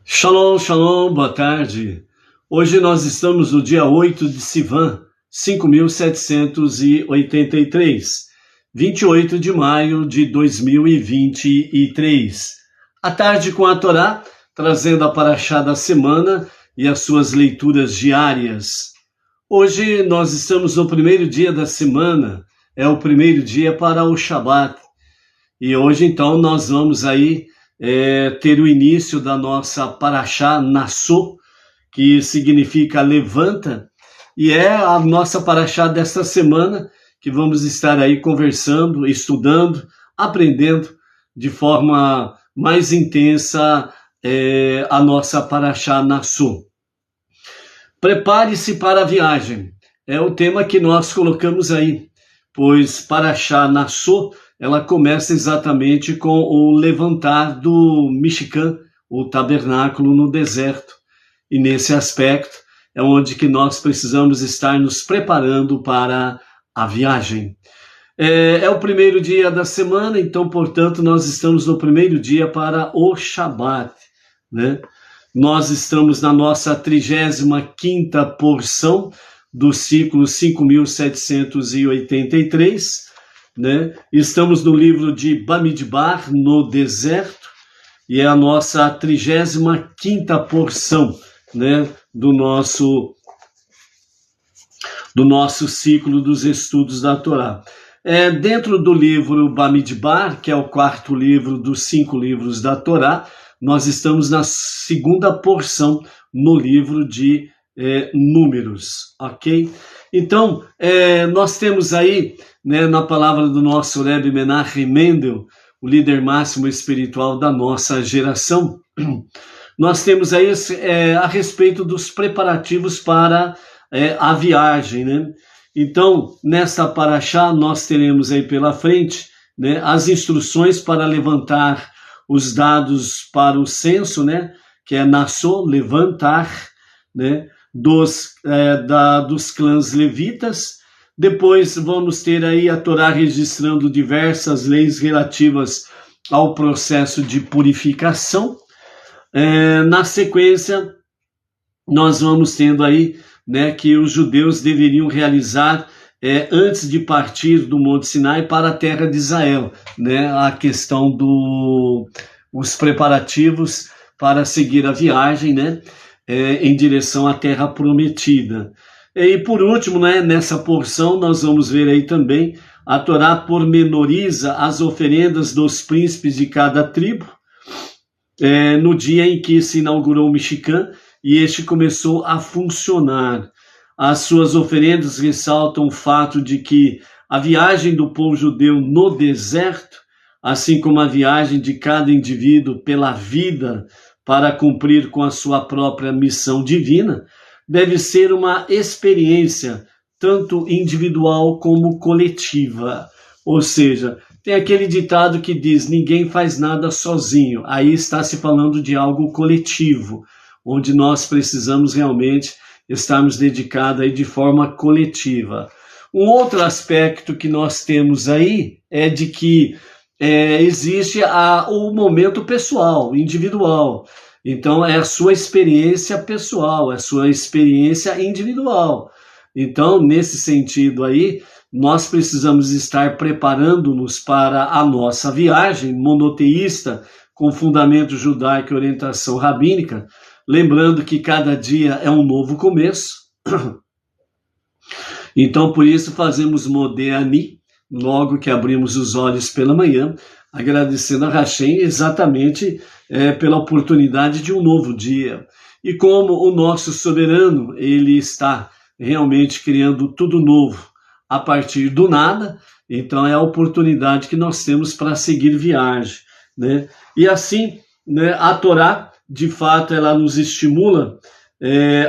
Shalom, shalom, boa tarde. Hoje nós estamos no dia 8 de Sivan, 5.783, 28 de maio de 2023. À tarde com a Torá, trazendo a Parashá da semana e as suas leituras diárias. Hoje nós estamos no primeiro dia da semana, é o primeiro dia para o Shabat. E hoje então nós vamos aí ter o início da nossa Parashá Nassô, que significa levanta, e é a nossa Parashá desta semana, que vamos estar aí conversando, estudando, aprendendo de forma mais intensa a nossa Parashá Nassô. Prepare-se para a viagem, é o tema que nós colocamos aí, pois Parashá Nassô, ela começa exatamente com o levantar do Mishkan, o tabernáculo no deserto. E nesse aspecto é onde que nós precisamos estar nos preparando para a viagem. É o primeiro dia da semana, então, portanto, nós estamos no primeiro dia para o Shabat, né? Nós estamos na nossa 35ª porção do ciclo 5.783, né? Estamos no livro de Bamidbar, no deserto, e é a nossa 35ª porção, né, do nosso ciclo dos estudos da Torá. Dentro do livro Bamidbar, que é o quarto livro dos 5 livros da Torá, nós estamos na segunda porção no livro de Números, ok? Então, nós temos aí, né, na palavra do nosso Rebbe Menachem Mendel, o líder máximo espiritual da nossa geração, nós temos aí a respeito dos preparativos para a viagem, né? Então, nesta Parashá, nós teremos aí pela frente, né, as instruções para levantar os dados para o censo, né, que é Nassô, levantar, né, dos clãs levitas. Depois vamos ter aí a Torá registrando diversas leis relativas ao processo de purificação. Na sequência, nós vamos tendo aí, né, que os judeus deveriam realizar antes de partir do Monte Sinai para a terra de Israel, né, a questão os preparativos para seguir a viagem, né, em direção à terra prometida. E por último, né, nessa porção nós vamos ver aí também a Torá pormenoriza as oferendas dos príncipes de cada tribo, no dia em que se inaugurou o Mishkan e este começou a funcionar. As suas oferendas ressaltam o fato de que a viagem do povo judeu no deserto, assim como a viagem de cada indivíduo pela vida para cumprir com a sua própria missão divina, deve ser uma experiência tanto individual como coletiva. Ou seja, tem aquele ditado que diz, ninguém faz nada sozinho. Aí está se falando de algo coletivo, onde nós precisamos realmente estarmos dedicados aí de forma coletiva. Um outro aspecto que nós temos aí é de que existe o momento pessoal, individual. Então, é a sua experiência pessoal, é a sua experiência individual. Então, nesse sentido aí, nós precisamos estar preparando-nos para a nossa viagem monoteísta, com fundamento judaico e orientação rabínica, lembrando que cada dia é um novo começo. Então, por isso, fazemos Modéani, logo que abrimos os olhos pela manhã, agradecendo a Hashem exatamente pela oportunidade de um novo dia. E como o nosso soberano, ele está realmente criando tudo novo a partir do nada, então é a oportunidade que nós temos para seguir viagem, né? E assim, né, a Torá, de fato, ela nos estimula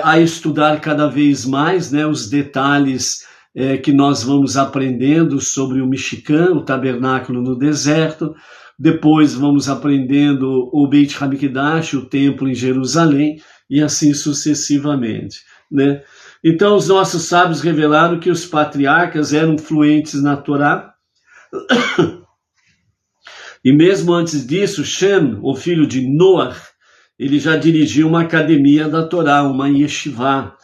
a estudar cada vez mais, né, os detalhes que nós vamos aprendendo sobre o Mishkan, o tabernáculo no deserto. Depois vamos aprendendo o Beit HaMikdash, o templo em Jerusalém, e assim sucessivamente, né? Então, os nossos sábios revelaram que os patriarcas eram fluentes na Torá, E mesmo antes disso, Shem, o filho de Noah, ele já dirigia uma academia da Torá, uma yeshivá.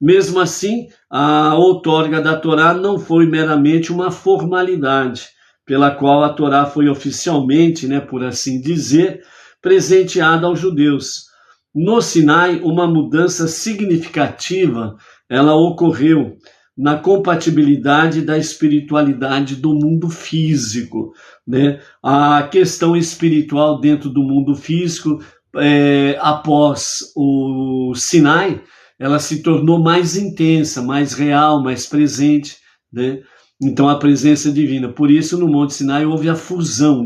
Mesmo assim, a outorga da Torá não foi meramente uma formalidade, pela qual a Torá foi oficialmente, por assim dizer, presenteada aos judeus. No Sinai, uma mudança significativa ela ocorreu na compatibilidade da espiritualidade do mundo físico, A questão espiritual dentro do mundo físico, após o Sinai, ela se tornou mais intensa, mais real, mais presente, Então, a presença divina. Por isso, no Monte Sinai houve a fusão,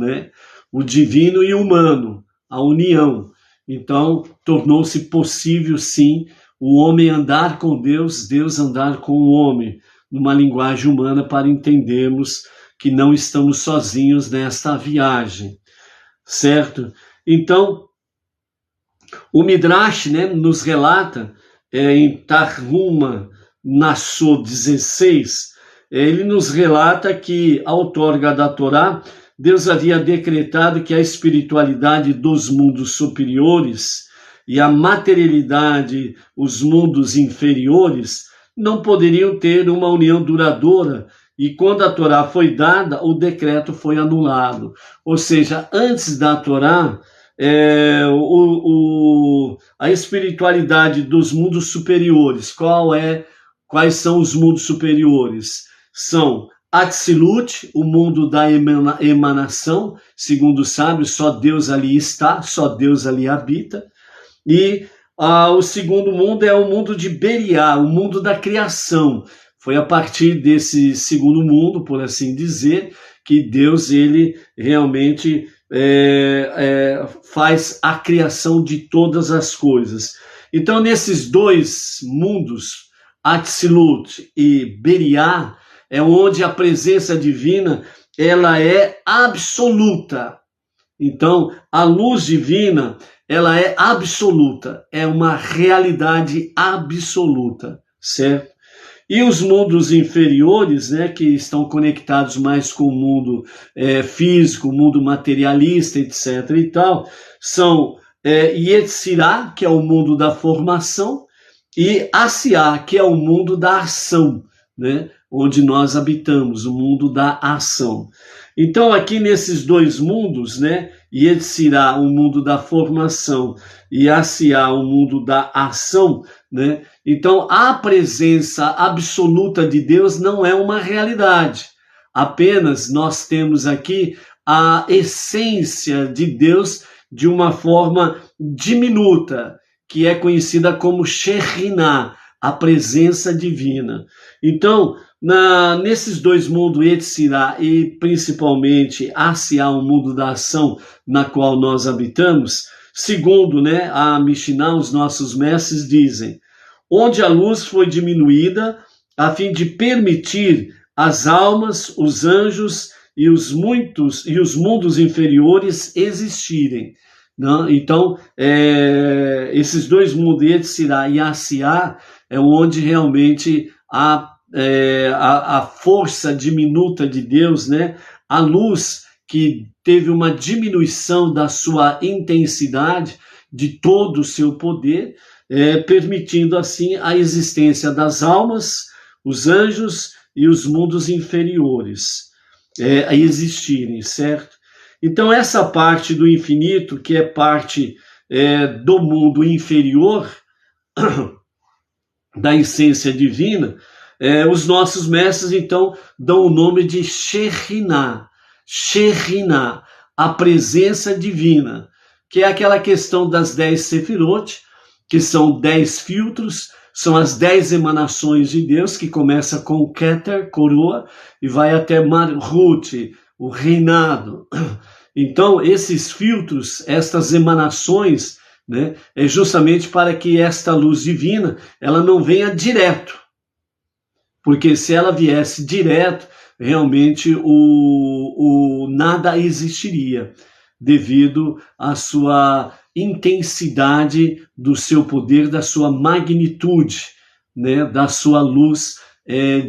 O divino e o humano, a união. Então, tornou-se possível, sim, o homem andar com Deus, Deus andar com o homem, numa linguagem humana, para entendermos que não estamos sozinhos nesta viagem, certo? Então, o Midrash, nos relata, em Tarhuma Nassau 16, ele nos relata que, a outorga da Torá, Deus havia decretado que a espiritualidade dos mundos superiores e a materialidade, os mundos inferiores, não poderiam ter uma união duradoura, e quando a Torá foi dada, o decreto foi anulado. Ou seja, antes da Torá, a espiritualidade dos mundos superiores, quais são os mundos superiores? São Atzilut, o mundo da emanação, segundo os sábios, só Deus ali está, só Deus ali habita. E o segundo mundo é o mundo de Beriá, o mundo da criação. Foi a partir desse segundo mundo, por assim dizer, que Deus ele realmente faz a criação de todas as coisas. Então, nesses dois mundos, Atzilut e Beriá, é onde a presença divina ela é absoluta. Então, a luz divina ela é absoluta, é uma realidade absoluta, certo? E os mundos inferiores, que estão conectados mais com o mundo físico, o mundo materialista, etc. e tal, são Yetzirah, que é o mundo da formação, e Asiá, que é o mundo da ação, onde nós habitamos, o mundo da ação. Então, aqui nesses dois mundos, Yetzirah, o mundo da formação, e Asiá, o mundo da ação, Então, a presença absoluta de Deus não é uma realidade. Apenas nós temos aqui a essência de Deus de uma forma diminuta, que é conhecida como Shekhinah, a presença divina. Então, nesses dois mundos, Yetzirah e principalmente Asiá, o mundo da ação na qual nós habitamos, segundo a Mishnah, os nossos mestres dizem, onde a luz foi diminuída a fim de permitir as almas, os anjos e os mundos inferiores existirem. Então, esses dois mundos, Yetzirah e Asiá, é onde realmente a força diminuta de Deus, a luz que teve uma diminuição da sua intensidade, de todo o seu poder, permitindo assim a existência das almas, os anjos e os mundos inferiores a existirem, certo? Então essa parte do infinito, que é parte do mundo inferior, da essência divina, os nossos mestres então dão o nome de Shekhinah, Shekhinah, a presença divina, que é aquela questão das 10 Sefirot, que são 10 filtros, são as 10 emanações de Deus, que começa com Keter, coroa, e vai até Malchut, o reinado. Então, esses filtros, estas emanações, é justamente para que esta luz divina, ela não venha direto. Porque se ela viesse direto, realmente o nada existiria, devido à sua intensidade do seu poder, da sua magnitude, da sua luz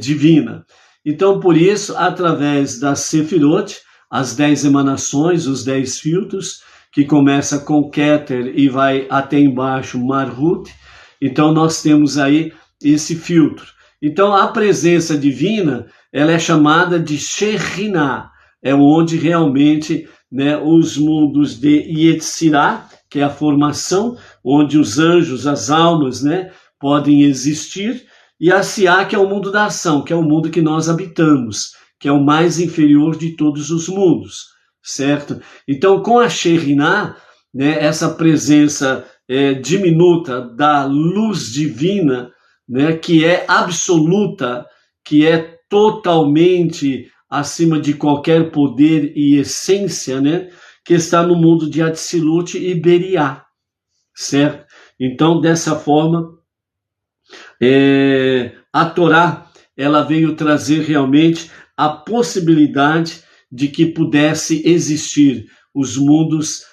divina. Então, por isso, através da Sefirot, as 10 emanações, os 10 filtros, que começa com Keter e vai até embaixo Malhut. Então nós temos aí esse filtro. Então a presença divina, ela é chamada de Shekhinah, é onde realmente, né, os mundos de Yetzirah, que é a formação, onde os anjos, as almas, né, podem existir, e a Asiá, que é o mundo da ação, que é o mundo que nós habitamos, que é o mais inferior de todos os mundos, certo? Então, com a Shekhinah, né, essa presença diminuta da luz divina, né, que é absoluta, que é totalmente acima de qualquer poder e essência, né, que está no mundo de Atzilut e Beriá, certo? Então, dessa forma, a Torá, ela veio trazer realmente a possibilidade de que pudesse existir os mundos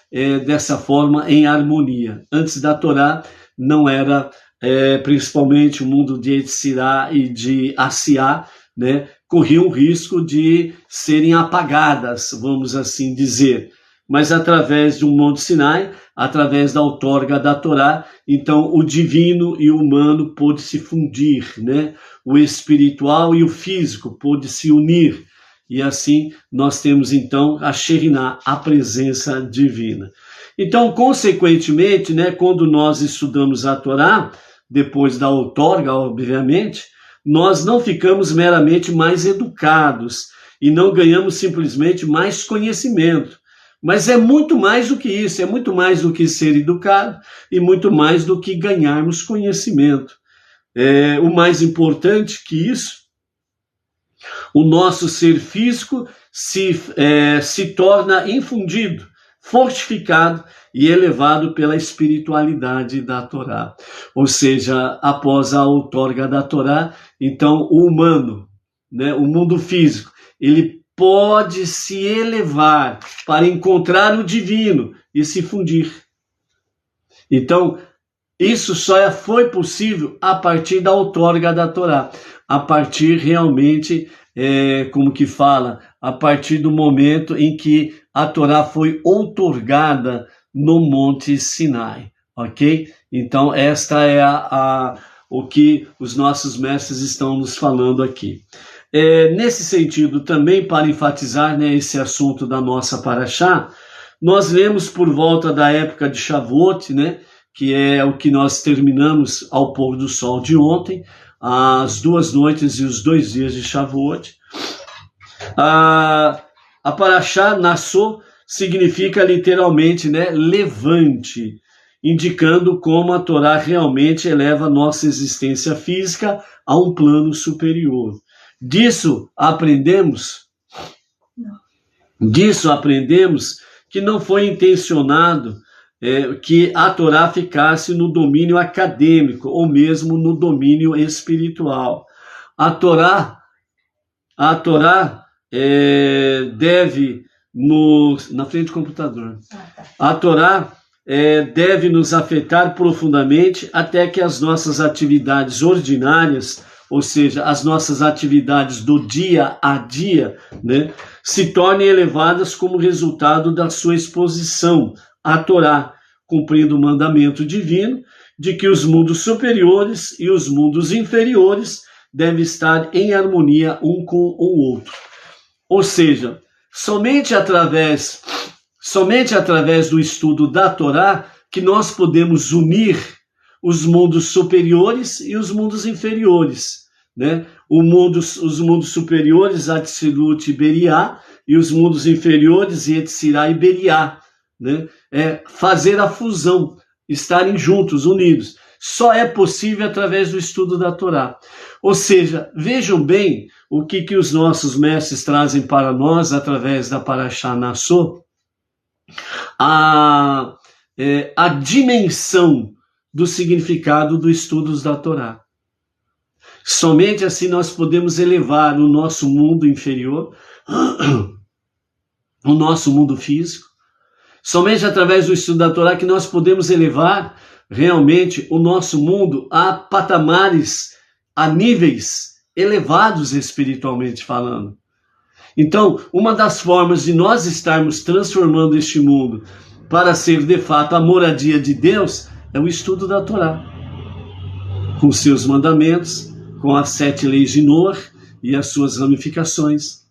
dessa forma em harmonia. Antes da Torá não era, principalmente o mundo de Yetzirah e de Asiá, né, corriam o risco de serem apagadas, vamos assim dizer. Mas através de um Monte Sinai, através da outorga da Torá, então o divino e o humano pôde se fundir, né? O espiritual e o físico pôde se unir. E assim nós temos então a Shekhinah, a presença divina. Então, consequentemente, né, quando nós estudamos a Torá, depois da outorga, obviamente, nós não ficamos meramente mais educados e não ganhamos simplesmente mais conhecimento. Mas é muito mais do que isso, é muito mais do que ser educado e muito mais do que ganharmos conhecimento. O mais importante que isso, o nosso ser físico se torna infundido, fortificado e elevado pela espiritualidade da Torá. Ou seja, após a outorga da Torá, então o humano, né, o mundo físico, ele pode se elevar para encontrar o divino e se fundir. Então, isso só foi possível a partir da outorga da Torá, a partir realmente, como que fala, a partir do momento em que a Torá foi outorgada no Monte Sinai, ok? Então, esta é o que os nossos mestres estão nos falando aqui. Nesse sentido, também para enfatizar, né, esse assunto da nossa Parashá, nós lemos por volta da época de Shavuot, né, que é o que nós terminamos ao pôr do sol de ontem, as 2 noites e os 2 dias de Shavuot. A Parashá Nassô significa literalmente, né, levante, indicando como a Torá realmente eleva a nossa existência física a um plano superior. Disso aprendemos que não foi intencionado que a Torá ficasse no domínio acadêmico ou mesmo no domínio espiritual. A Torá deve na frente do computador. A Torá deve nos afetar profundamente até que as nossas atividades ordinárias, ou seja, as nossas atividades do dia a dia, né, se tornem elevadas como resultado da sua exposição à Torá, cumprindo o mandamento divino de que os mundos superiores e os mundos inferiores devem estar em harmonia um com o outro. Ou seja, somente através do estudo da Torá que nós podemos unir os mundos superiores e os mundos inferiores, né? Os mundos superiores, Atzilut e Beriá, e os mundos inferiores, Yetzirah e Beriá, né? Fazer a fusão, estarem juntos, unidos. Só é possível através do estudo da Torá. Ou seja, vejam bem o que os nossos mestres trazem para nós através da Parashá Nassô, a dimensão do significado dos estudos da Torá. Somente assim nós podemos elevar o nosso mundo inferior, o nosso mundo físico. Somente através do estudo da Torá que nós podemos elevar realmente o nosso mundo a patamares, a níveis elevados espiritualmente falando. Então, uma das formas de nós estarmos transformando este mundo para ser de fato a moradia de Deus é o estudo da Torá, com seus mandamentos, com as 7 leis de Noé e as suas ramificações.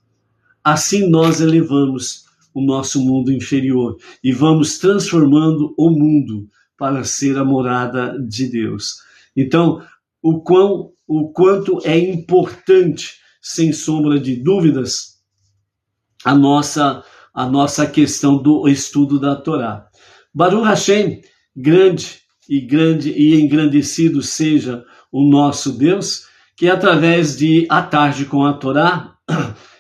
Assim nós elevamos o nosso mundo inferior e vamos transformando o mundo para ser a morada de Deus. Então, o quanto é importante, sem sombra de dúvidas, a nossa questão do estudo da Torá. Baruch Hashem, grande e engrandecido seja o nosso Deus, que através de A Tarde com a Torá,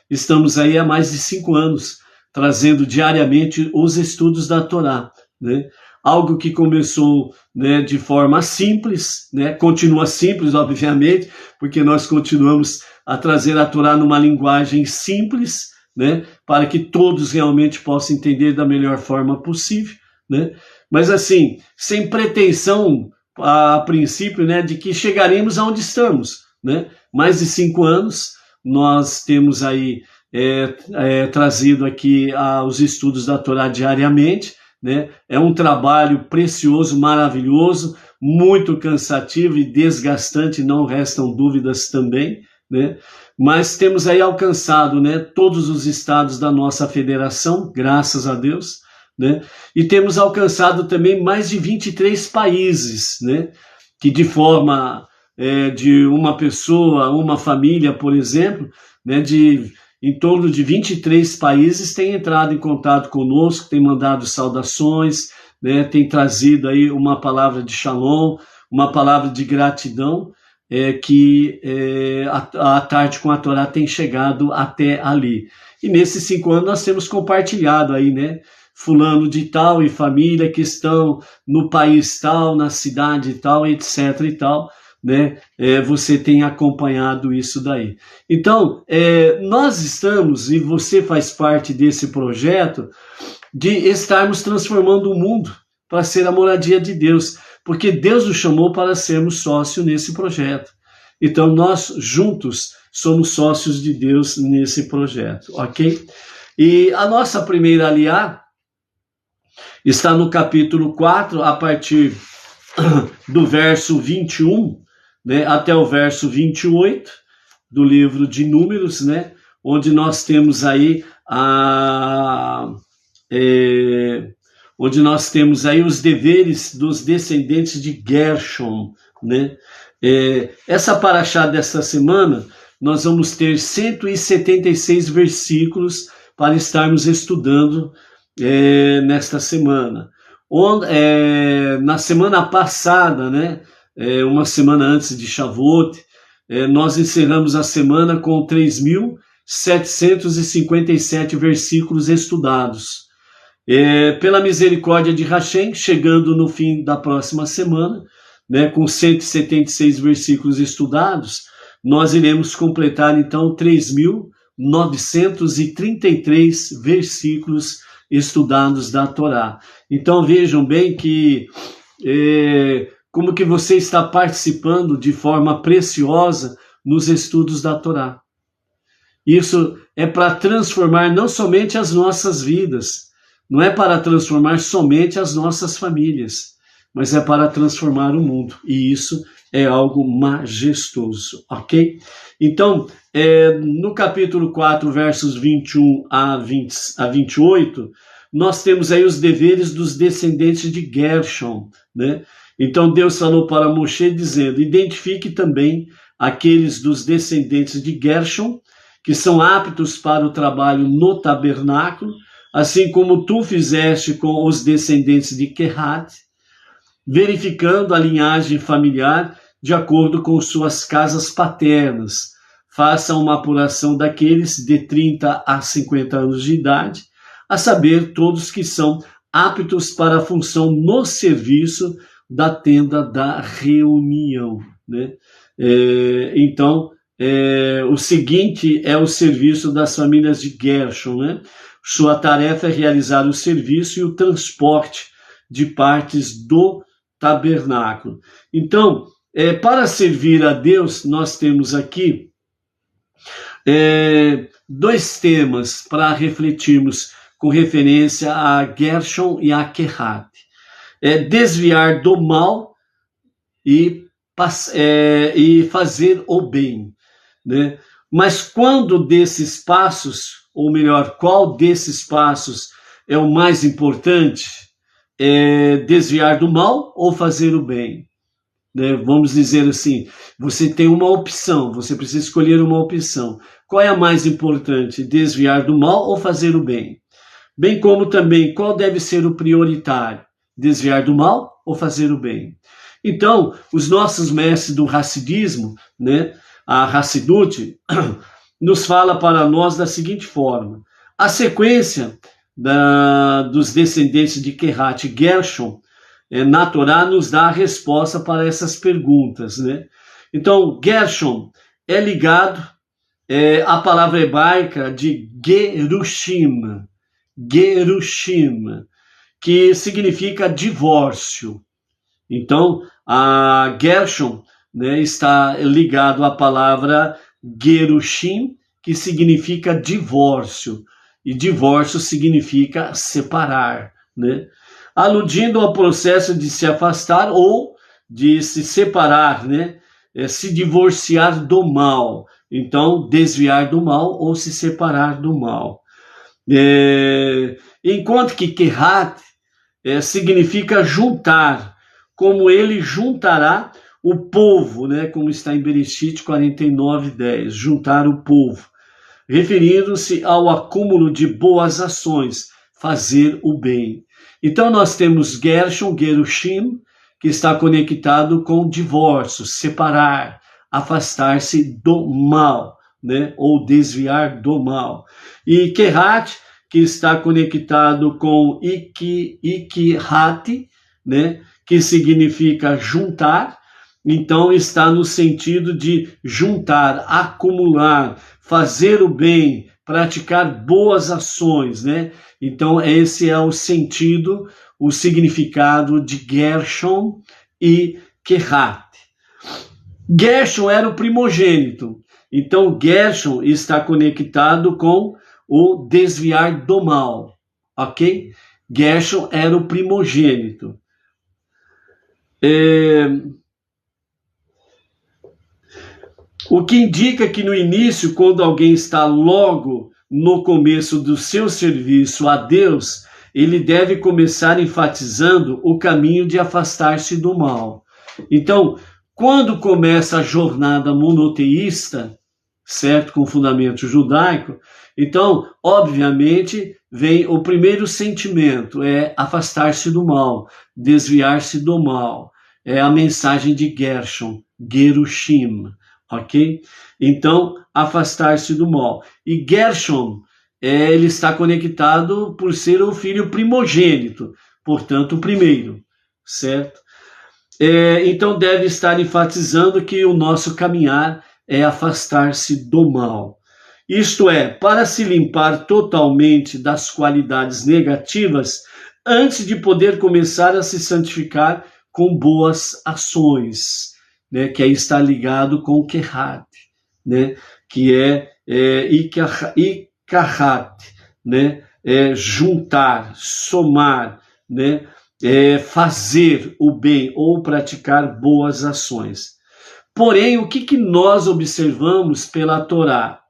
estamos aí há mais de 5 anos, trazendo diariamente os estudos da Torá, né? Algo que começou, né, de forma simples, né? Continua simples, obviamente, porque nós continuamos a trazer a Torá numa linguagem simples, né? Para que todos realmente possam entender da melhor forma possível, né? Mas assim, sem pretensão, a princípio, né, de que chegaremos aonde estamos, né? Mais de 5 anos, nós temos aí trazido aqui os estudos da Torá diariamente, né? É um trabalho precioso, maravilhoso, muito cansativo e desgastante, não restam dúvidas também, né? Mas temos aí alcançado, né, todos os estados da nossa federação, graças a Deus, né? E temos alcançado também mais de 23 países, né? Que de forma de uma pessoa, uma família, por exemplo, né, em torno de 23 países têm entrado em contato conosco, têm mandado saudações, né, tem trazido aí uma palavra de shalom, uma palavra de gratidão, que a Tarde com a Torá tem chegado até ali. E nesses 5 anos nós temos compartilhado aí, né, fulano de tal e família que estão no país tal, na cidade tal, etc e tal, né? Você tem acompanhado isso daí. Então, nós estamos, e você faz parte desse projeto, de estarmos transformando o mundo para ser a moradia de Deus, porque Deus nos chamou para sermos sócios nesse projeto. Então, nós juntos somos sócios de Deus nesse projeto, ok? E a nossa primeira aliá está no capítulo 4, a partir do verso 21, né, até o verso 28 do livro de Números, né, onde nós temos aí os deveres dos descendentes de Gershom, né? Essa paraxá desta semana, nós vamos ter 176 versículos para estarmos estudando nesta semana. Na semana passada, né, uma semana antes de Shavuot, nós encerramos a semana com 3.757 versículos estudados. Pela misericórdia de Hashem, chegando no fim da próxima semana, né, com 176 versículos estudados, nós iremos completar então 3.933 versículos estudados da Torá. Então vejam bem que como que você está participando de forma preciosa nos estudos da Torá. Isso é para transformar não somente as nossas vidas, não é para transformar somente as nossas famílias, mas é para transformar o mundo. E isso é algo majestoso, ok? Então, no capítulo 4, versos 21 a 28, nós temos aí os deveres dos descendentes de Gershom, né? Então Deus falou para Moshe dizendo: identifique também aqueles dos descendentes de Gershom que são aptos para o trabalho no tabernáculo, assim como tu fizeste com os descendentes de Kehat, verificando a linhagem familiar de acordo com suas casas paternas. Faça uma apuração daqueles de 30 a 50 anos de idade, a saber, todos que são aptos para a função no serviço da tenda da reunião, né? Então, o seguinte é o serviço das famílias de Gershom, né? Sua tarefa é realizar o serviço e o transporte de partes do tabernáculo. Então, para servir a Deus, nós temos aqui dois temas para refletirmos com referência a Gershon e a Kehat. Desviar do mal e fazer o bem, né? Mas quando desses passos, ou melhor, qual desses passos é o mais importante? Desviar do mal ou fazer o bem? Né? Vamos dizer assim, você tem uma opção, você precisa escolher uma opção. Qual é a mais importante? Desviar do mal ou fazer o bem? Bem como também, qual deve ser o prioritário? Desviar do mal ou fazer o bem? Então, os nossos mestres do Hassidismo, né, a Hassidut, nos fala para nós da seguinte forma: a sequência dos descendentes de Kehat e Gershon na Torá nos dá a resposta para essas perguntas, né? Então, Gershon é ligado à palavra hebraica de Gerushim, que significa divórcio. Então, a Gershon, né, está ligado à palavra Gerushim, que significa divórcio. E divórcio significa separar, né? Aludindo ao processo de se afastar ou de se separar, né? Se divorciar do mal. Então, desviar do mal ou se separar do mal. Enquanto que Kehat significa juntar, como ele juntará o povo, né? Como está em Bereshit 49:10, juntar o povo, referindo-se ao acúmulo de boas ações, fazer o bem. Então nós temos Gershon, Gerushim, que está conectado com divórcio, separar, afastar-se do mal, né? Ou desviar do mal. E Kehat, que está conectado com Ikihat, né? Que significa juntar. Então está no sentido de juntar, acumular, fazer o bem, praticar boas ações, né? Então esse é o sentido, o significado de Gershon e Kehat. Gershon era o primogênito. Então Gershon está conectado com o desviar do mal, ok? Gershon era o primogênito. O que indica que no início, quando alguém está logo no começo do seu serviço a Deus, ele deve começar enfatizando o caminho de afastar-se do mal. Então, quando começa a jornada monoteísta, certo, com fundamento judaico, então, obviamente, vem o primeiro sentimento, afastar-se do mal, desviar-se do mal. É a mensagem de Gershon, Gerushim. Ok? Então, afastar-se do mal. E Gershon, ele está conectado por ser o filho primogênito, portanto, o primeiro, certo? Então, deve estar enfatizando que o nosso caminhar é afastar-se do mal. Isto é, para se limpar totalmente das qualidades negativas, antes de poder começar a se santificar com boas ações. Né, que aí está ligado com Kehat, né, que Ikahat, né, juntar, somar, né, fazer o bem ou praticar boas ações. Porém, o que nós observamos pela Torá?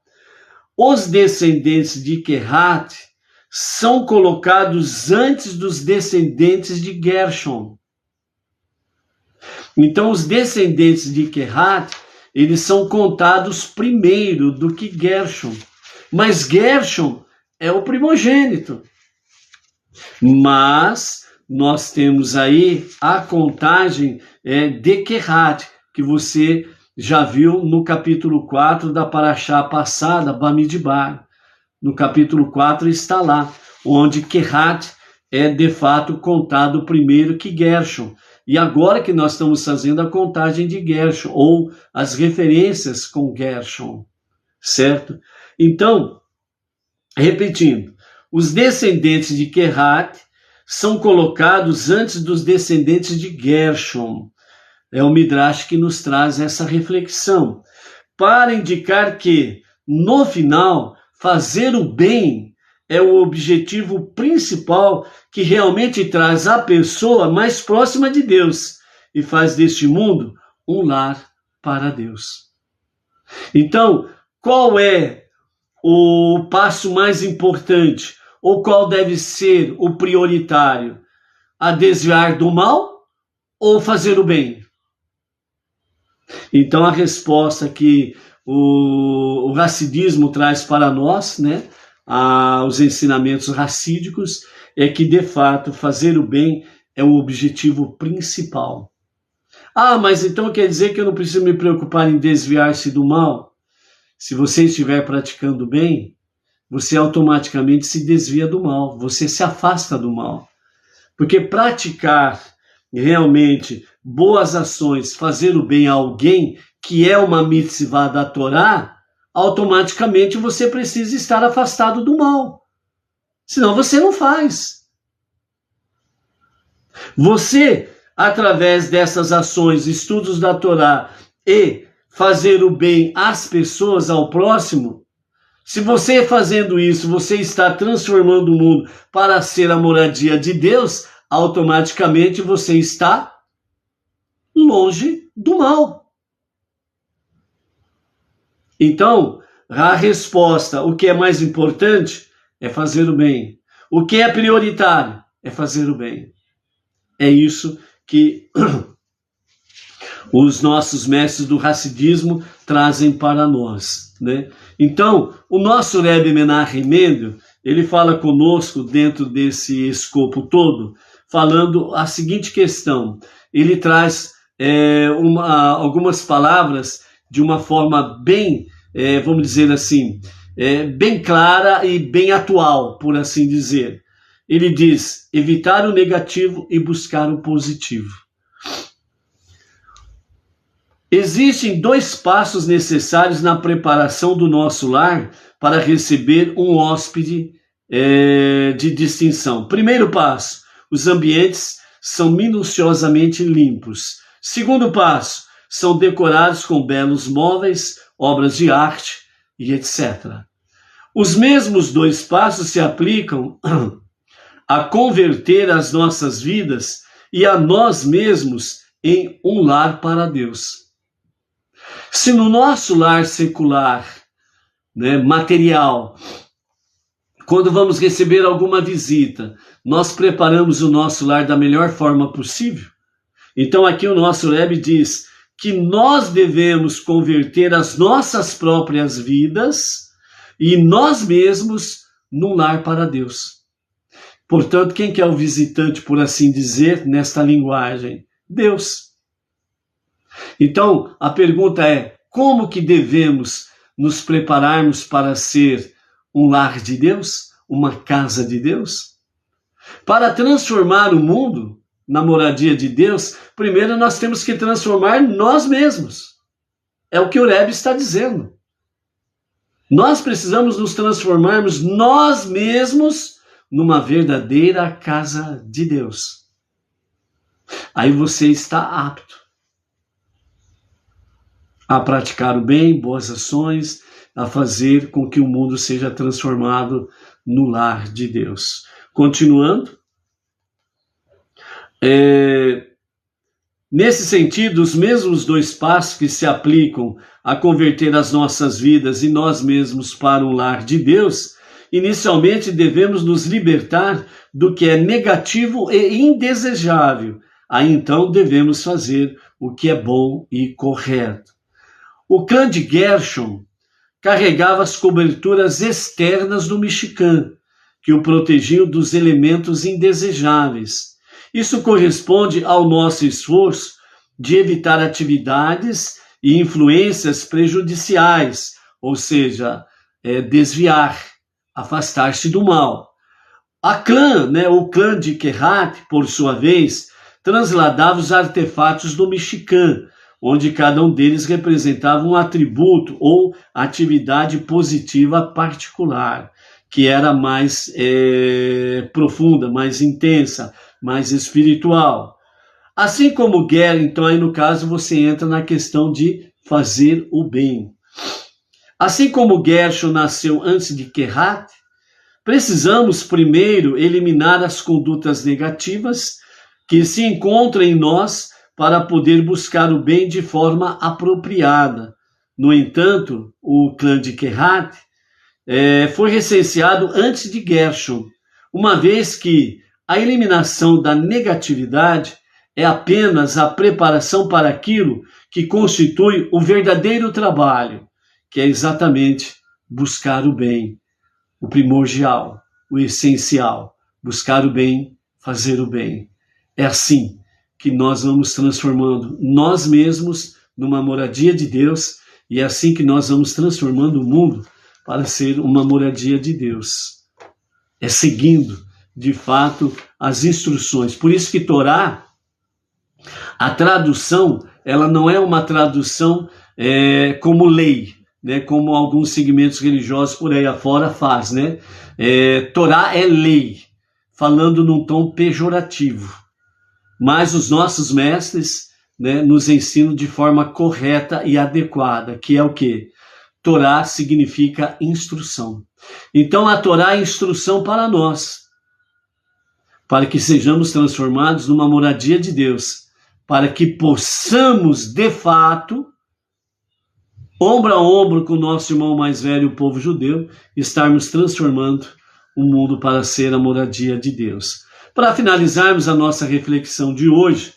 Os descendentes de Kehat são colocados antes dos descendentes de Gershon. Então, os descendentes de Kehat, eles são contados primeiro do que Gershon. Mas Gershon é o primogênito. Mas nós temos aí a contagem de Kehat, que você já viu no capítulo 4 da Parashá passada, Bamidbar. No capítulo 4 está lá, onde Kehat é de fato contado primeiro que Gershon. E agora que nós estamos fazendo a contagem de Gershon, ou as referências com Gershon, certo? Então, repetindo, os descendentes de Kehat são colocados antes dos descendentes de Gershon. É o Midrash que nos traz essa reflexão, para indicar que, no final, fazer o bem é o objetivo principal que realmente traz a pessoa mais próxima de Deus e faz deste mundo um lar para Deus. Então, qual é o passo mais importante? Ou qual deve ser o prioritário? A desviar do mal ou fazer o bem? Então, a resposta que o racidismo traz para nós, né, os ensinamentos racídicos, é que, de fato, fazer o bem é o objetivo principal. Ah, mas então quer dizer que eu não preciso me preocupar em desviar-se do mal? Se você estiver praticando o bem, você automaticamente se desvia do mal, você se afasta do mal. Porque praticar realmente boas ações, fazer o bem a alguém, que é uma mitzvah da Torá, automaticamente você precisa estar afastado do mal. Senão você não faz. Você, através dessas ações, estudos da Torá e fazer o bem às pessoas, ao próximo, se você fazendo isso, você está transformando o mundo para ser a moradia de Deus, automaticamente você está longe do mal. Então, a resposta, o que é mais importante é fazer o bem. O que é prioritário é fazer o bem. É isso que os nossos mestres do Hassidismo trazem para nós, né? Então, o nosso Rebbe Menachem Mendel, ele fala conosco dentro desse escopo todo, falando a seguinte questão. Ele traz algumas palavras de uma forma bem, vamos dizer assim, bem clara e bem atual, por assim dizer. Ele diz, evitar o negativo e buscar o positivo. Existem 2 passos necessários na preparação do nosso lar para receber um hóspede de distinção. Primeiro passo, os ambientes são minuciosamente limpos. Segundo passo, são decorados com belos móveis, obras de arte e etc. Os mesmos 2 passos se aplicam a converter as nossas vidas e a nós mesmos em um lar para Deus. Se no nosso lar secular, né, material, quando vamos receber alguma visita, nós preparamos o nosso lar da melhor forma possível, então aqui o nosso Rebbe diz que nós devemos converter as nossas próprias vidas e nós mesmos num lar para Deus. Portanto, quem que é o visitante, por assim dizer, nesta linguagem? Deus. Então, a pergunta é, como que devemos nos prepararmos para ser um lar de Deus? Uma casa de Deus? Para transformar o mundo na moradia de Deus, primeiro nós temos que transformar nós mesmos. É o que o Rebbe está dizendo. Nós precisamos nos transformarmos nós mesmos numa verdadeira casa de Deus. Aí você está apto a praticar o bem, boas ações, a fazer com que o mundo seja transformado no lar de Deus. Continuando, nesse sentido, os mesmos 2 passos que se aplicam a converter as nossas vidas e nós mesmos para um lar de Deus, inicialmente devemos nos libertar do que é negativo e indesejável. Aí então devemos fazer o que é bom e correto. O clã de Gershon carregava as coberturas externas do Mishkan, que o protegiam dos elementos indesejáveis. Isso corresponde ao nosso esforço de evitar atividades e influências prejudiciais, ou seja, desviar, afastar-se do mal. O clã de Kehat, por sua vez, transladava os artefatos do Mishkan, onde cada um deles representava um atributo ou atividade positiva particular, que era mais profunda, mais intensa, mais espiritual. Assim como Ger, então aí no caso você entra na questão de fazer o bem. Assim como Gershom nasceu antes de Kehat, precisamos primeiro eliminar as condutas negativas que se encontram em nós para poder buscar o bem de forma apropriada. No entanto, o clã de Kehat foi recenseado antes de Gershom, uma vez que a eliminação da negatividade é apenas a preparação para aquilo que constitui o verdadeiro trabalho, que é exatamente buscar o bem, o primordial, o essencial, buscar o bem, fazer o bem. É assim que nós vamos transformando nós mesmos numa moradia de Deus, e é assim que nós vamos transformando o mundo para ser uma moradia de Deus. É seguindo, de fato, as instruções. Por isso que Torá, a tradução, ela não é uma tradução como lei, né, como alguns segmentos religiosos por aí afora faz, né? Torá é lei, falando num tom pejorativo. Mas os nossos mestres, né, nos ensinam de forma correta e adequada, que é o quê? Torá significa instrução. Então a Torá é instrução para nós, para que sejamos transformados numa moradia de Deus, para que possamos, de fato, ombro a ombro com o nosso irmão mais velho, o povo judeu, estarmos transformando o mundo para ser a moradia de Deus. Para finalizarmos a nossa reflexão de hoje,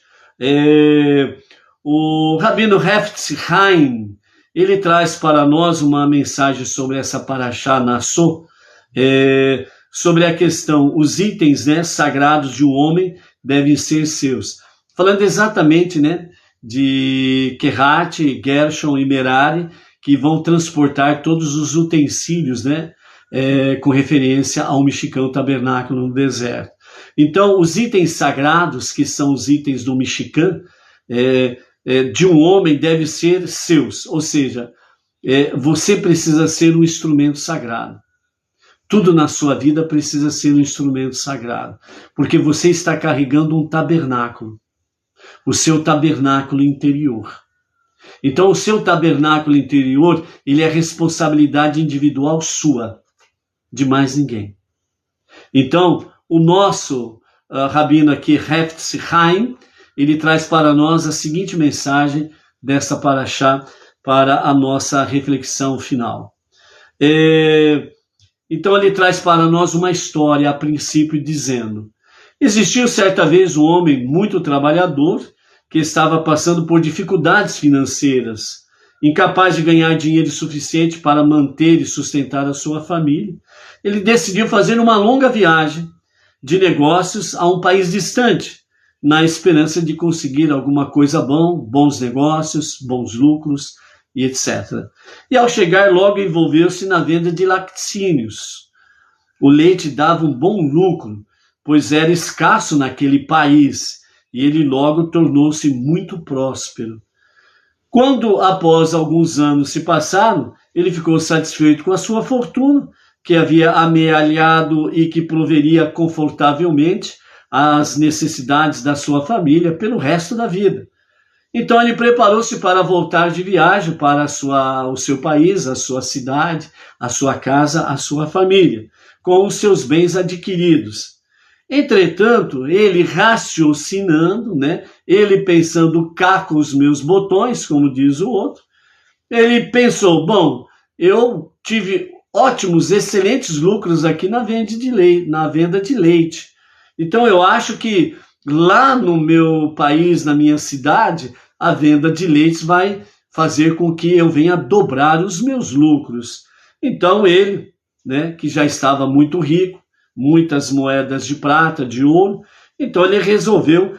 o Rabino Hefetz Haim, ele traz para nós uma mensagem sobre essa Parashá Nassó, sobre a questão, os itens, né, sagrados de um homem devem ser seus. Falando exatamente, né, de Kehat, Gershom e Merari, que vão transportar todos os utensílios, né, com referência ao mexicano tabernáculo no deserto. Então, os itens sagrados, que são os itens do Mishkan, de um homem, devem ser seus. Ou seja, você precisa ser um instrumento sagrado. Tudo na sua vida precisa ser um instrumento sagrado. Porque você está carregando um tabernáculo. O seu tabernáculo interior. Então, o seu tabernáculo interior, ele é responsabilidade individual sua, de mais ninguém. Então, o nosso rabino aqui, Hefetz Haim, ele traz para nós a seguinte mensagem dessa parashá para a nossa reflexão final. Então, ele traz para nós uma história, a princípio, dizendo: existiu certa vez um homem muito trabalhador que estava passando por dificuldades financeiras, incapaz de ganhar dinheiro suficiente para manter e sustentar a sua família. Ele decidiu fazer uma longa viagem de negócios a um país distante, na esperança de conseguir alguma coisa bons negócios, bons lucros e etc. E ao chegar, logo envolveu-se na venda de laticínios. O leite dava um bom lucro, pois era escasso naquele país, e ele logo tornou-se muito próspero. Quando, após alguns anos se passaram, ele ficou satisfeito com a sua fortuna, que havia amealhado e que proveria confortavelmente as necessidades da sua família pelo resto da vida. Então ele preparou-se para voltar de viagem para o seu país, a sua cidade, a sua casa, a sua família, com os seus bens adquiridos. Entretanto, ele raciocinando, né, ele pensando cá com os meus botões, como diz o outro, ele pensou: bom, eu tive ótimos, excelentes lucros aqui na venda de leite. Então eu acho que lá no meu país, na minha cidade, a venda de leites vai fazer com que eu venha dobrar os meus lucros. Então ele, né, que já estava muito rico, muitas moedas de prata, de ouro, então ele resolveu,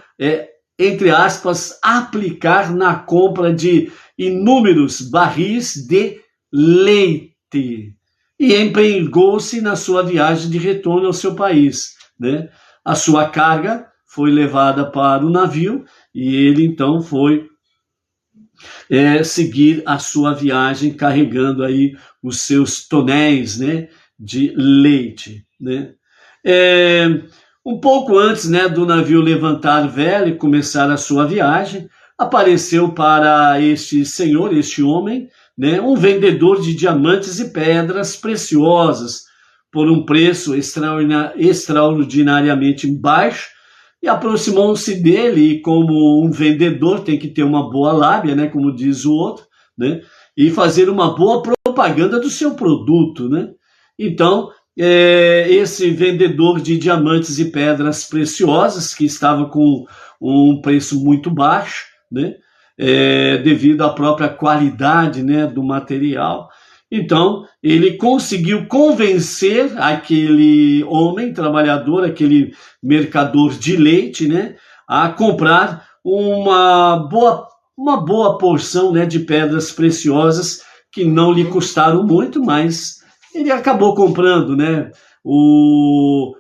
entre aspas, aplicar na compra de inúmeros barris de leite e empreendeu-se na sua viagem de retorno ao seu país, né? A sua carga foi levada para o navio e ele então foi seguir a sua viagem carregando aí os seus tonéis, né, de leite, né? Um pouco antes, né, do navio levantar vela e começar a sua viagem, apareceu para este senhor, este homem, né, um vendedor de diamantes e pedras preciosas por um preço extraordinariamente baixo, e aproximou-se dele, e como um vendedor tem que ter uma boa lábia, né, como diz o outro, né, e fazer uma boa propaganda do seu produto, né? Então, esse vendedor de diamantes e pedras preciosas, que estava com um preço muito baixo, né, devido à própria qualidade, né, do material, então ele conseguiu convencer aquele homem trabalhador, aquele mercador de leite, né, a comprar uma boa porção, né, de pedras preciosas que não lhe custaram muito, mas ele acabou comprando, né?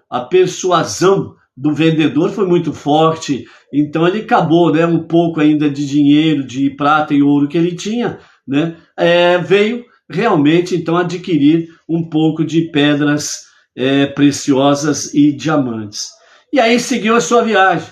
A persuasão do vendedor foi muito forte, então ele acabou, né, um pouco ainda de dinheiro, de prata e ouro que ele tinha, né, veio realmente então adquirir um pouco de pedras preciosas e diamantes. E aí seguiu a sua viagem.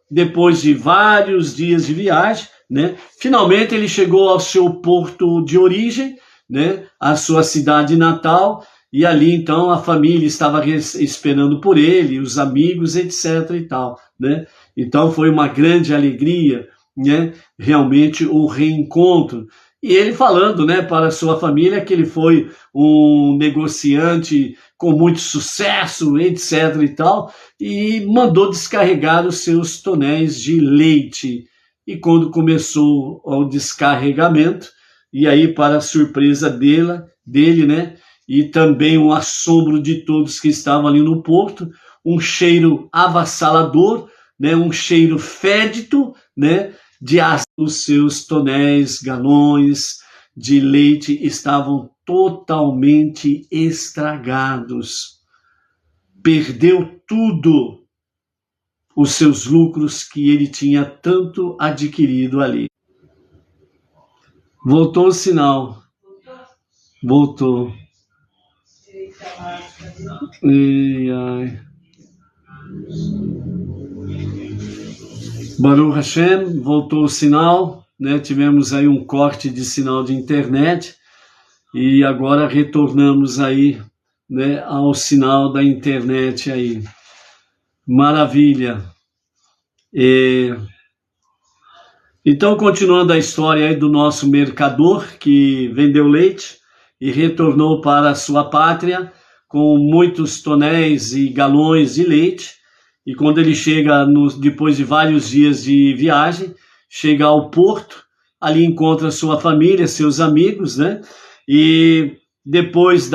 Depois de vários dias de viagem, né, finalmente ele chegou ao seu porto de origem, né, a sua cidade natal, e ali então a família estava esperando por ele, os amigos, etc. e tal, né? Então foi uma grande alegria, né, realmente o reencontro. E ele falando, né, para a sua família que ele foi um negociante com muito sucesso, etc. e tal, e mandou descarregar os seus tonéis de leite. E quando começou o descarregamento, e aí, para a surpresa dele, né, e também um assombro de todos que estavam ali no porto, um cheiro avassalador, né, um cheiro fédido, né, de ácido. Os seus tonéis, galões de leite estavam totalmente estragados. Perdeu tudo, os seus lucros que ele tinha tanto adquirido ali. Voltou o sinal. Voltou. Ai, ai. Baruch Hashem, voltou o sinal, né? Tivemos aí um corte de sinal de internet e agora retornamos aí, né, ao sinal da internet aí. Maravilha. Então, continuando a história aí do nosso mercador que vendeu leite e retornou para a sua pátria com muitos tonéis e galões de leite. E quando ele chega, depois de vários dias de viagem, chega ao porto, ali encontra sua família, seus amigos, né? E depois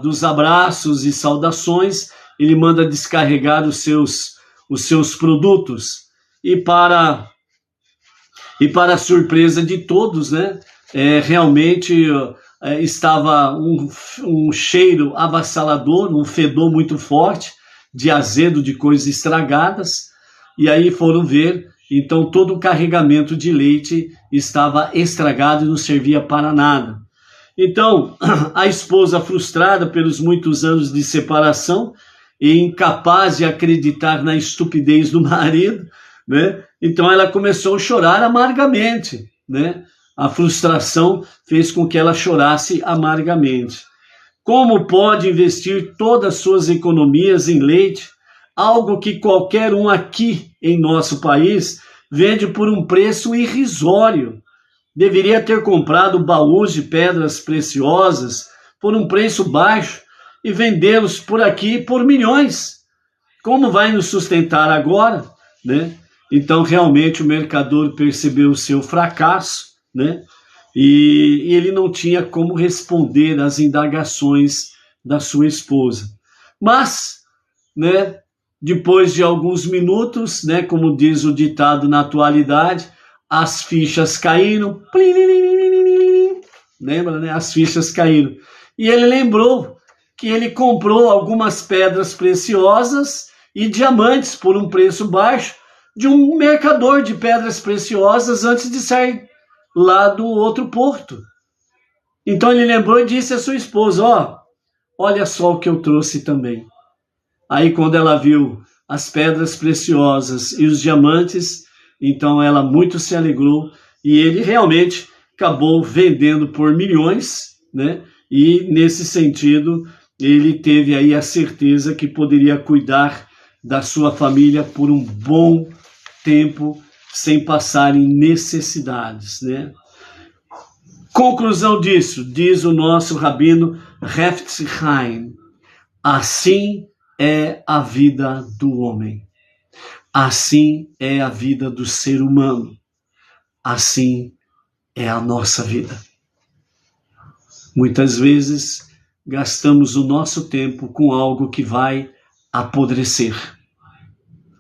dos abraços e saudações, ele manda descarregar os seus produtos. E para a surpresa de todos, né, realmente estava um cheiro avassalador, um fedor muito forte, de azedo, de coisas estragadas, e aí foram ver, então todo o carregamento de leite estava estragado e não servia para nada. Então, a esposa, frustrada pelos muitos anos de separação e incapaz de acreditar na estupidez do marido, né, então ela começou a chorar amargamente, né? A frustração fez com que ela chorasse amargamente. Como pode investir todas as suas economias em leite, algo que qualquer um aqui em nosso país vende por um preço irrisório? Deveria ter comprado baús de pedras preciosas por um preço baixo e vendê-los por aqui por milhões. Como vai nos sustentar agora, né? Então, realmente, o mercador percebeu o seu fracasso, né? E ele não tinha como responder às indagações da sua esposa. Mas, né, depois de alguns minutos, né, como diz o ditado na atualidade, as fichas caíram. Lembra, né? As fichas caíram. E ele lembrou que ele comprou algumas pedras preciosas e diamantes por um preço baixo de um mercador de pedras preciosas antes de sair lá do outro porto. Então ele lembrou e disse à sua esposa: olha só o que eu trouxe também. Aí quando ela viu as pedras preciosas e os diamantes, então ela muito se alegrou, e ele realmente acabou vendendo por milhões, né? E nesse sentido, ele teve aí a certeza que poderia cuidar da sua família por um bom tempo, sem passarem necessidades, né? Conclusão disso, diz o nosso rabino Hefetz Chaim, assim é a vida do homem, assim é a vida do ser humano, assim é a nossa vida. Muitas vezes gastamos o nosso tempo com algo que vai apodrecer,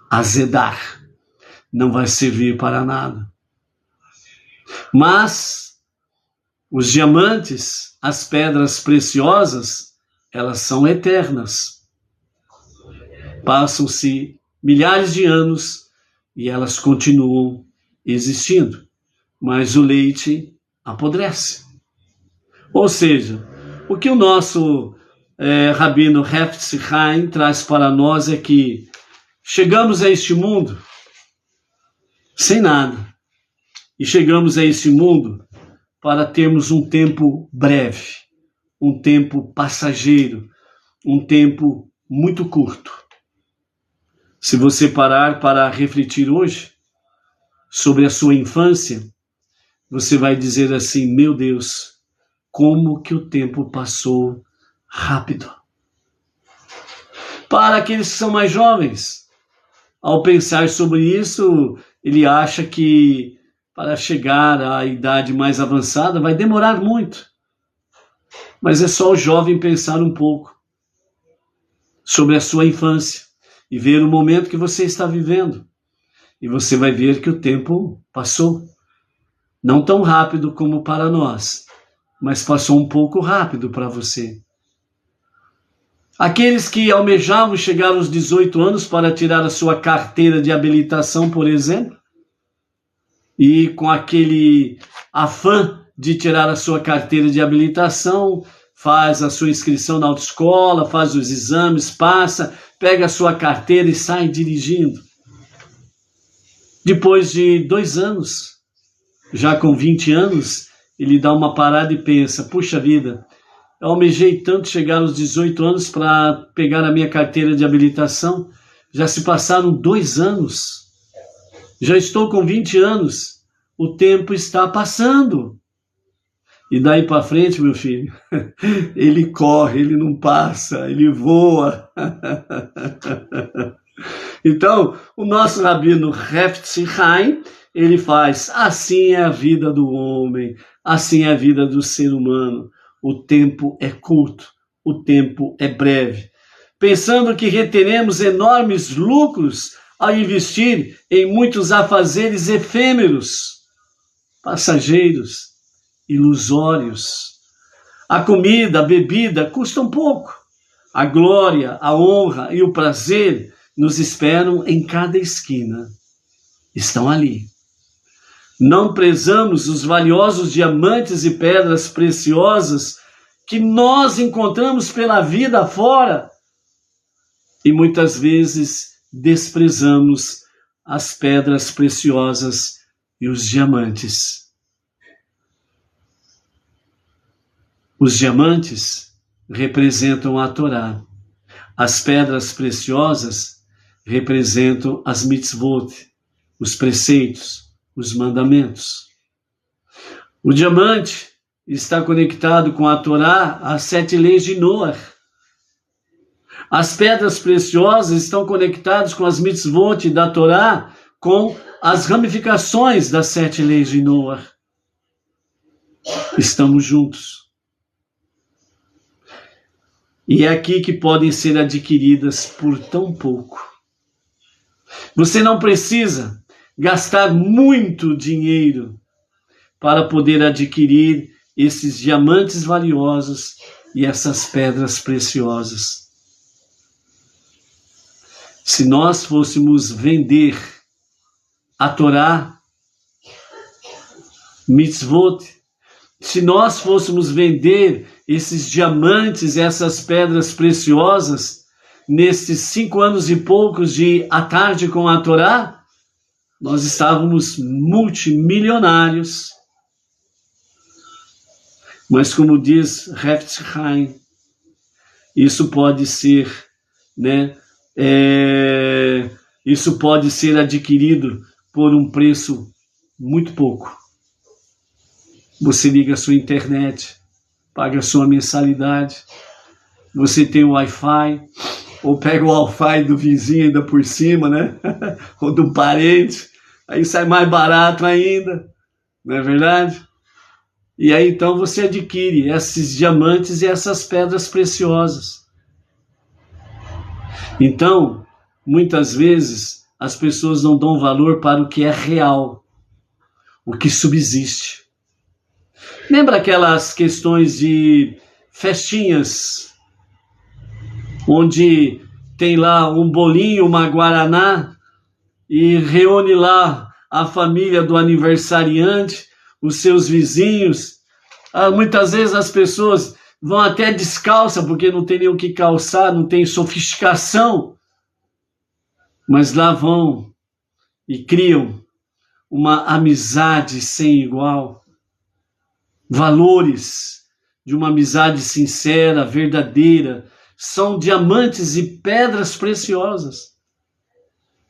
azedar, não vai servir para nada. Mas os diamantes, as pedras preciosas, elas são eternas. Passam-se milhares de anos e elas continuam existindo, mas o leite apodrece. Ou seja, o que o nosso rabino Hefetz Chaim traz para nós é que chegamos a este mundo sem nada, e chegamos a este mundo para termos um tempo breve, um tempo passageiro, um tempo muito curto. Se você parar para refletir hoje sobre a sua infância, você vai dizer assim: meu Deus, como que o tempo passou rápido. Para aqueles que são mais jovens, ao pensar sobre isso, ele acha que para chegar à idade mais avançada vai demorar muito. Mas é só o jovem pensar um pouco sobre a sua infância e ver o momento que você está vivendo. E você vai ver que o tempo passou. Não tão rápido como para nós, mas passou um pouco rápido para você. Aqueles que almejavam chegar aos 18 anos para tirar a sua carteira de habilitação, por exemplo, e com aquele afã de tirar a sua carteira de habilitação, faz a sua inscrição na autoescola, faz os exames, passa, pega a sua carteira e sai dirigindo. Depois de 2 anos, já com 20 anos, ele dá uma parada e pensa: puxa vida, eu almejei tanto chegar aos 18 anos para pegar a minha carteira de habilitação, já se passaram 2 anos, já estou com 20 anos, o tempo está passando. E daí para frente, meu filho, ele corre, ele não passa, ele voa. Então, o nosso rabino Hefetz Chaim, ele faz: assim é a vida do homem, assim é a vida do ser humano. O tempo é curto, o tempo é breve. Pensando que reteremos enormes lucros ao investir em muitos afazeres efêmeros, passageiros, ilusórios. A comida, a bebida custam pouco. A glória, a honra e o prazer nos esperam em cada esquina. Estão ali. Não prezamos os valiosos diamantes e pedras preciosas que nós encontramos pela vida afora. E muitas vezes desprezamos as pedras preciosas e os diamantes. Os diamantes representam a Torá. As pedras preciosas representam as mitzvot, os preceitos, os mandamentos. O diamante está conectado com a Torá, as 7 leis de Noé. As pedras preciosas estão conectadas com as mitzvot da Torá, com as ramificações das 7 leis de Noé. Estamos juntos. E é aqui que podem ser adquiridas por tão pouco. Você não precisa gastar muito dinheiro para poder adquirir esses diamantes valiosos e essas pedras preciosas. Se nós fôssemos vender a Torá, mitzvot, se nós fôssemos vender esses diamantes, essas pedras preciosas, nesses 5 anos e poucos de A Tarde com a Torá, nós estávamos multimilionários. Mas como diz Heft Chaim, isso pode ser, né, isso pode ser adquirido por um preço muito pouco. Você liga a sua internet, paga a sua mensalidade, você tem o Wi-Fi, ou pega o Wi-Fi do vizinho ainda por cima, né? Ou do parente, aí sai mais barato ainda, não é verdade? E aí então você adquire esses diamantes e essas pedras preciosas. Então, muitas vezes, as pessoas não dão valor para o que é real, o que subsiste. Lembra aquelas questões de festinhas, onde tem lá um bolinho, uma guaraná, e reúne lá a família do aniversariante, os seus vizinhos. Muitas vezes as pessoas vão até descalça, porque não tem nem o que calçar, não tem sofisticação, mas lá vão e criam uma amizade sem igual, valores de uma amizade sincera, verdadeira, são diamantes e pedras preciosas.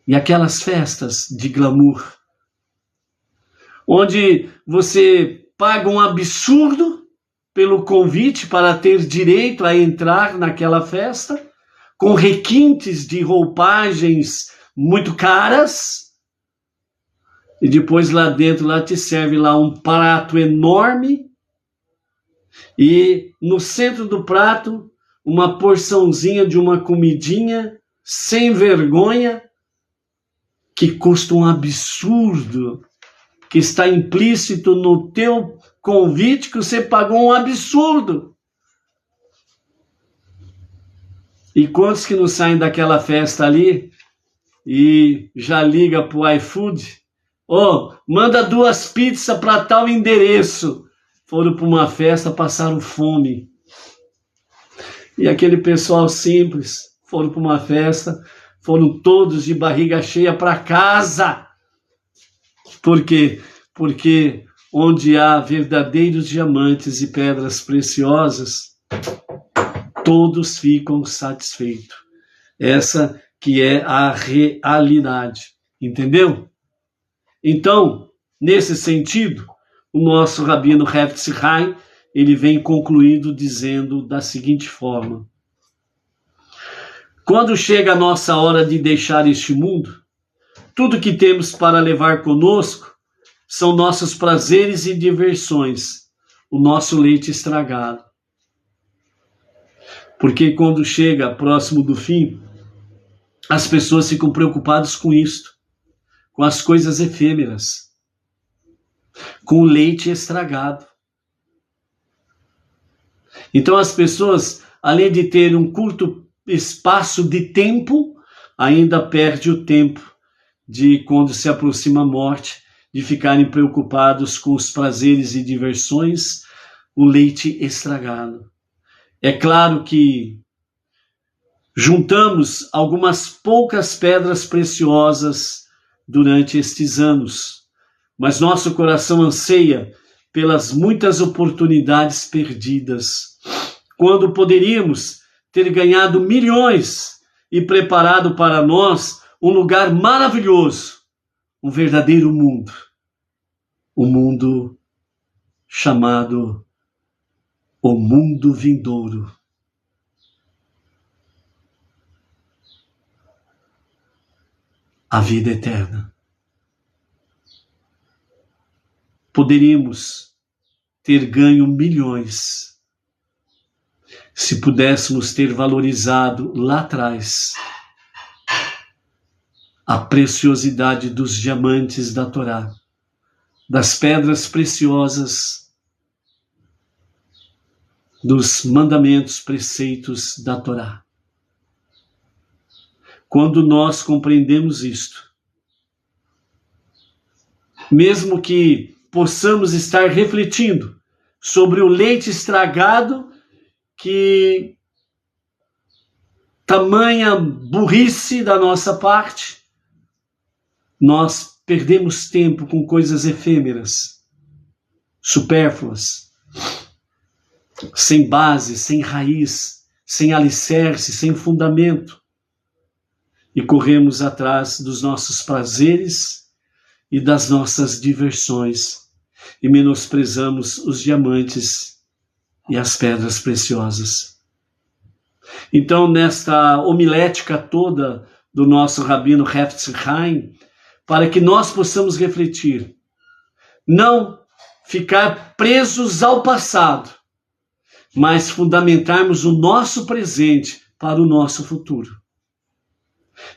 E aquelas festas de glamour, onde você paga um absurdo pelo convite para ter direito a entrar naquela festa, com requintes de roupagens muito caras, e depois lá dentro lá te serve lá um prato enorme, e no centro do prato uma porçãozinha de uma comidinha sem vergonha, que custa um absurdo, que está implícito no teu convite, que você pagou um absurdo. E quantos que não saem daquela festa ali e já liga pro iFood? Manda 2 pizzas para tal endereço. Foram para uma festa, passaram fome. E aquele pessoal simples, foram para uma festa, foram todos de barriga cheia para casa. Por quê? Porque onde há verdadeiros diamantes e pedras preciosas, todos ficam satisfeitos. Essa que é a realidade. Entendeu? Então, nesse sentido, o nosso rabino Heft Chaim, ele vem concluindo dizendo da seguinte forma: quando chega a nossa hora de deixar este mundo, tudo que temos para levar conosco são nossos prazeres e diversões, o nosso leite estragado. Porque quando chega próximo do fim, as pessoas ficam preocupadas com isto, com as coisas efêmeras, com o leite estragado. Então as pessoas, além de ter um curto espaço de tempo, ainda perde o tempo de, quando se aproxima a morte, de ficarem preocupados com os prazeres e diversões, o leite estragado. É claro que juntamos algumas poucas pedras preciosas durante estes anos, mas nosso coração anseia pelas muitas oportunidades perdidas, quando poderíamos ter ganhado milhões e preparado para nós um lugar maravilhoso, um verdadeiro mundo, um mundo chamado o mundo vindouro. A vida eterna. Poderíamos ter ganho milhões se pudéssemos ter valorizado lá atrás a preciosidade dos diamantes da Torá, das pedras preciosas, dos mandamentos, preceitos da Torá. Quando nós compreendemos isto, mesmo que possamos estar refletindo sobre o leite estragado, que tamanha burrice da nossa parte, nós perdemos tempo com coisas efêmeras, supérfluas, sem base, sem raiz, sem alicerce, sem fundamento. E corremos atrás dos nossos prazeres e das nossas diversões e menosprezamos os diamantes e as pedras preciosas. Então, nesta homilética toda do nosso Rabino Hefetz Chaim, para que nós possamos refletir, não ficar presos ao passado, mas fundamentarmos o nosso presente para o nosso futuro.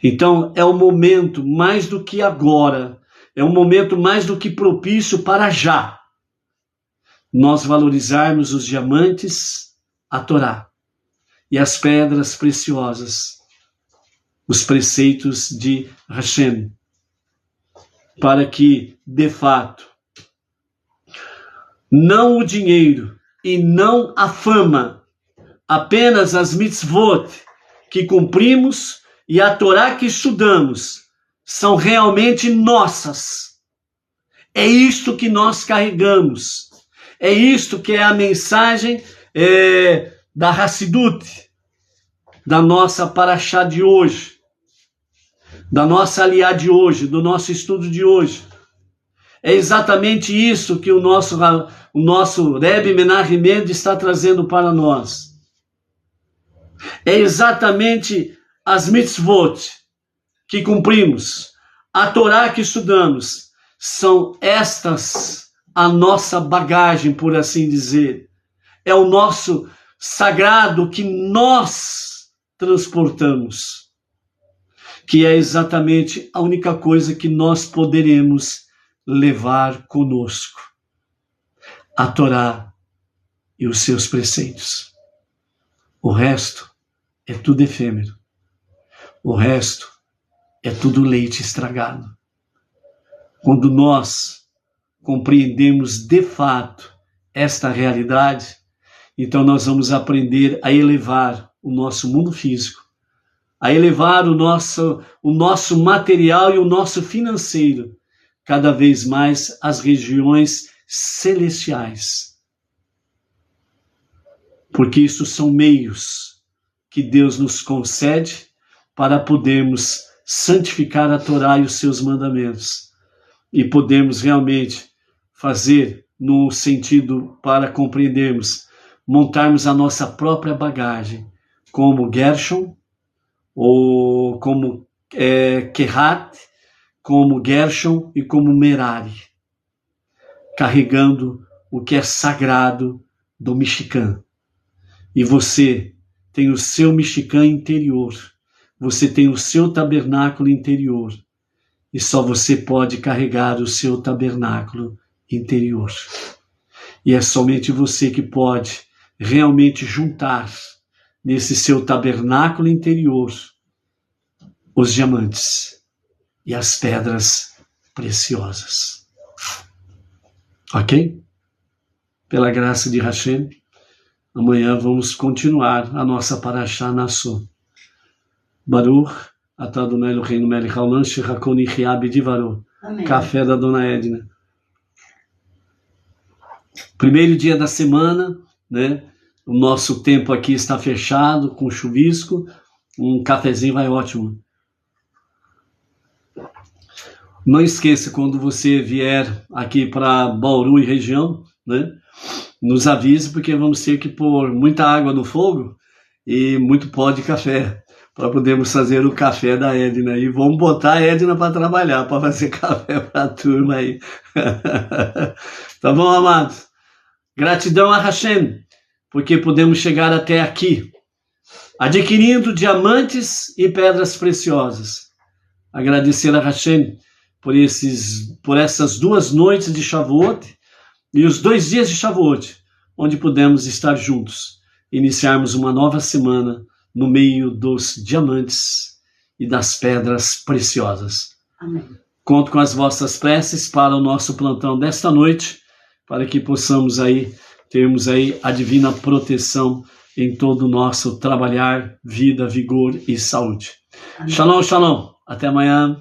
Então, é o momento mais do que agora, é um momento mais do que propício para já, nós valorizarmos os diamantes, a Torá, e as pedras preciosas, os preceitos de Hashem, para que, de fato, não o dinheiro e não a fama, apenas as mitzvot que cumprimos e a Torá que estudamos são realmente nossas. É isto que nós carregamos. É isto que é a mensagem da Hassidut, da nossa Parashá de hoje, da nossa Aliá de hoje, do nosso estudo de hoje. É exatamente isso que o nosso Rebbe Menachem Mendes está trazendo para nós. É exatamente as mitzvot que cumprimos, a Torá que estudamos, são estas a nossa bagagem, por assim dizer. É o nosso sagrado que nós transportamos, que é exatamente a única coisa que nós poderemos levar conosco. A Torá e os seus preceitos. O resto é tudo efêmero. O resto é tudo leite estragado. Quando nós compreendemos de fato esta realidade, então nós vamos aprender a elevar o nosso mundo físico, a elevar o nosso material e o nosso financeiro cada vez mais às regiões celestiais. Porque isso são meios que Deus nos concede para podermos santificar a Torá e os seus mandamentos. E podemos realmente fazer no sentido para compreendermos, montarmos a nossa própria bagagem, como Gershon, ou como Kehat, como Gershon e como Merari, carregando o que é sagrado do Mishkan. E você tem o seu Mishkan interior, você tem o seu tabernáculo interior, e só você pode carregar o seu tabernáculo interior. E é somente você que pode realmente juntar nesse seu tabernáculo interior os diamantes e as pedras preciosas. Ok? Pela graça de Hashem, amanhã vamos continuar a nossa Parashá Nassau. Baruch atah Adonai Eloheinu melech haolam shechakol nichya b'divaro. Café da Dona Edna. Primeiro dia da semana, né? O nosso tempo aqui está fechado, com chuvisco. Um cafezinho vai ótimo. Não esqueça, quando você vier aqui para Bauru e região, né? Nos avise, porque vamos ter que pôr muita água no fogo e muito pó de café, para podermos fazer o café da Edna. E vamos botar a Edna para trabalhar, para fazer café para a turma aí. Tá bom, amados? Gratidão a Hashem, porque podemos chegar até aqui, adquirindo diamantes e pedras preciosas. Agradecer a Hashem por essas 2 noites de Shavuot e os 2 dias de Shavuot, onde pudemos estar juntos, iniciarmos uma nova semana no meio dos diamantes e das pedras preciosas. Amém. Conto com as vossas preces para o nosso plantão desta noite, para que possamos termos a divina proteção em todo o nosso trabalhar, vida, vigor e saúde. Amém. Shalom, shalom. Até amanhã.